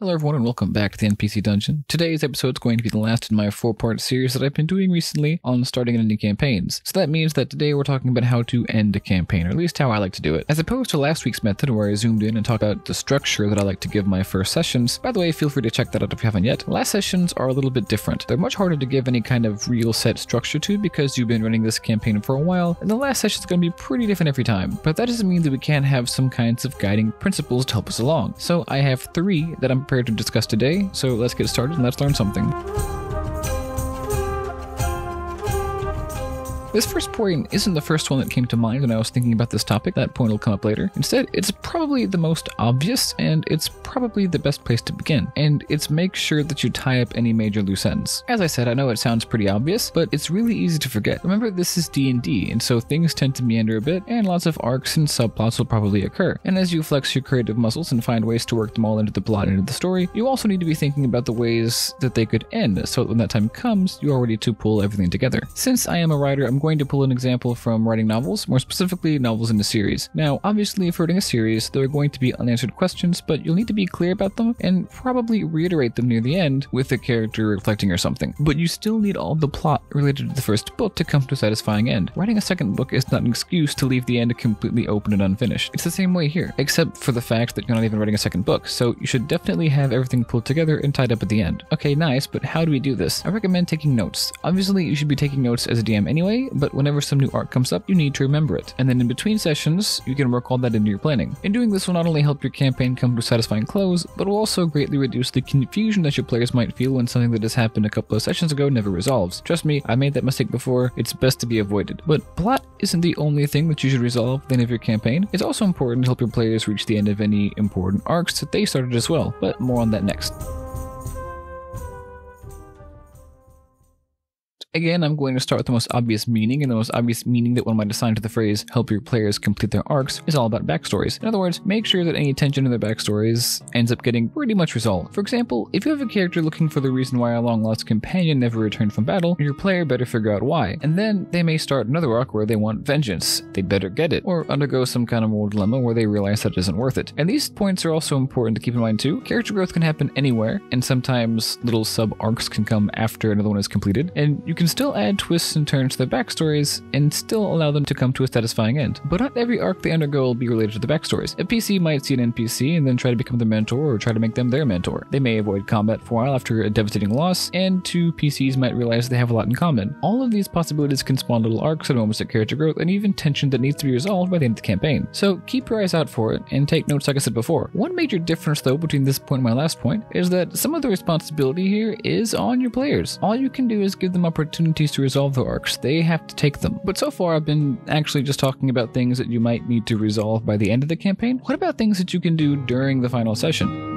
Hello everyone and welcome back to the NPC Dungeon. Today's episode is going to be the last in my 4-part series that I've been doing recently on starting and ending campaigns. So that means that today we're talking about how to end a campaign, or at least how I like to do it. As opposed to last week's method where I zoomed in and talked about the structure that I like to give my first sessions. By the way, feel free to check that out if you haven't yet. Last sessions are a little bit different. They're much harder to give any kind of real set structure to because you've been running this campaign for a while, and the last session is going to be pretty different every time. But that doesn't mean that we can't have some kinds of guiding principles to help us along. So I have 3 that I'm prepared to discuss today. So let's get started and let's learn something. This first point isn't the first one that came to mind when I was thinking about this topic. That point will come up later. Instead, it's probably the most obvious, and it's probably the best place to begin. And it's make sure that you tie up any major loose ends. As I said, I know it sounds pretty obvious, but it's really easy to forget. Remember, this is D&D, and so things tend to meander a bit, and lots of arcs and subplots will probably occur. And as you flex your creative muscles and find ways to work them all into the plot and into the story, you also need to be thinking about the ways that they could end, so that when that time comes, you're ready to pull everything together. Since I am a writer, I'm going to pull an example from writing novels, more specifically novels in a series. Now, obviously, if writing a series, there are going to be unanswered questions, but you'll need to be clear about them and probably reiterate them near the end with a character reflecting or something. But you still need all the plot related to the first book to come to a satisfying end. Writing a second book is not an excuse to leave the end completely open and unfinished. It's the same way here, except for the fact that you're not even writing a second book, so you should definitely have everything pulled together and tied up at the end. Okay, nice, but how do we do this? I recommend taking notes. Obviously, you should be taking notes as a DM anyway, but whenever some new arc comes up, you need to remember it. And then in between sessions, you can work all that into your planning. And doing this will not only help your campaign come to a satisfying close, but will also greatly reduce the confusion that your players might feel when something that has happened a couple of sessions ago never resolves. Trust me, I made that mistake before. It's best to be avoided. But plot isn't the only thing that you should resolve at the end of your campaign. It's also important to help your players reach the end of any important arcs that they started as well, but more on that next. Again, I'm going to start with the most obvious meaning, and the most obvious meaning that one might assign to the phrase help your players complete their arcs is all about backstories. In other words, make sure that any tension in their backstories ends up getting pretty much resolved. For example, if you have a character looking for the reason why a long-lost companion never returned from battle, your player better figure out why, and then they may start another arc where they want vengeance. They better get it, or undergo some kind of moral dilemma where they realize that it isn't worth it. And these points are also important to keep in mind too. Character growth can happen anywhere, and sometimes little sub-arcs can come after another one is completed, and you can still add twists and turns to their backstories and still allow them to come to a satisfying end. But not every arc they undergo will be related to the backstories. A PC might see an NPC and then try to become their mentor or try to make them their mentor. They may avoid combat for a while after a devastating loss, and 2 PCs might realize they have a lot in common. All of these possibilities can spawn little arcs and moments of character growth and even tension that needs to be resolved by the end of the campaign. So keep your eyes out for it and take notes like I said before. One major difference though between this point and my last point is that some of the responsibility here is on your players. All you can do is give them opportunities to resolve their arcs. They have to take them. But so far I've been actually just talking about things that you might need to resolve by the end of the campaign. What about things that you can do during the final session?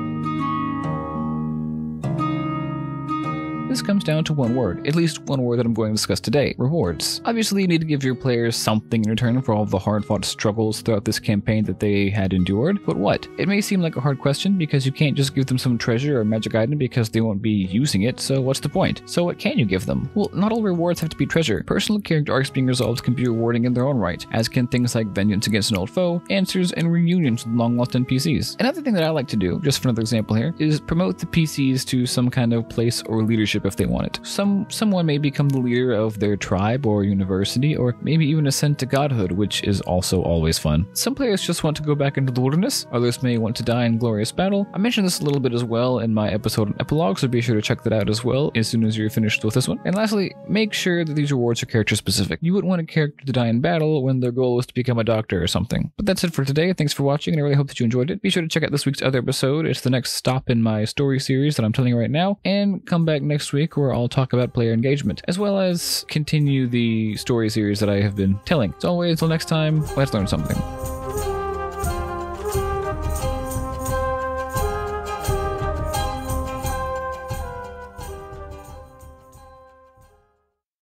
This comes down to one word, at least one word that I'm going to discuss today: rewards. Obviously, you need to give your players something in return for all of the hard-fought struggles throughout this campaign that they had endured. But what? It may seem like a hard question because you can't just give them some treasure or magic item because they won't be using it, so what's the point? So what can you give them? Well, not all rewards have to be treasure. Personal character arcs being resolved can be rewarding in their own right, as can things like vengeance against an old foe, answers, and reunions with long-lost NPCs. Another thing that I like to do, just for another example here, is promote the PCs to some kind of place or leadership if they want it. Someone may become the leader of their tribe or university, or maybe even ascend to godhood, which is also always fun. Some players just want to go back into the wilderness, others may want to die in glorious battle. I mentioned this a little bit as well in my episode on epilogue, so be sure to check that out as well as soon as you're finished with this one. And lastly, make sure that these rewards are character specific. You wouldn't want a character to die in battle when their goal was to become a doctor or something. But that's it for today. Thanks for watching, and I really hope that you enjoyed it. Be sure to check out this week's other episode. It's the next stop in my story series that I'm telling you right now, and come back next week where I'll talk about player engagement, as well as continue the story series that I have been telling. As always, until next time, let's learn something.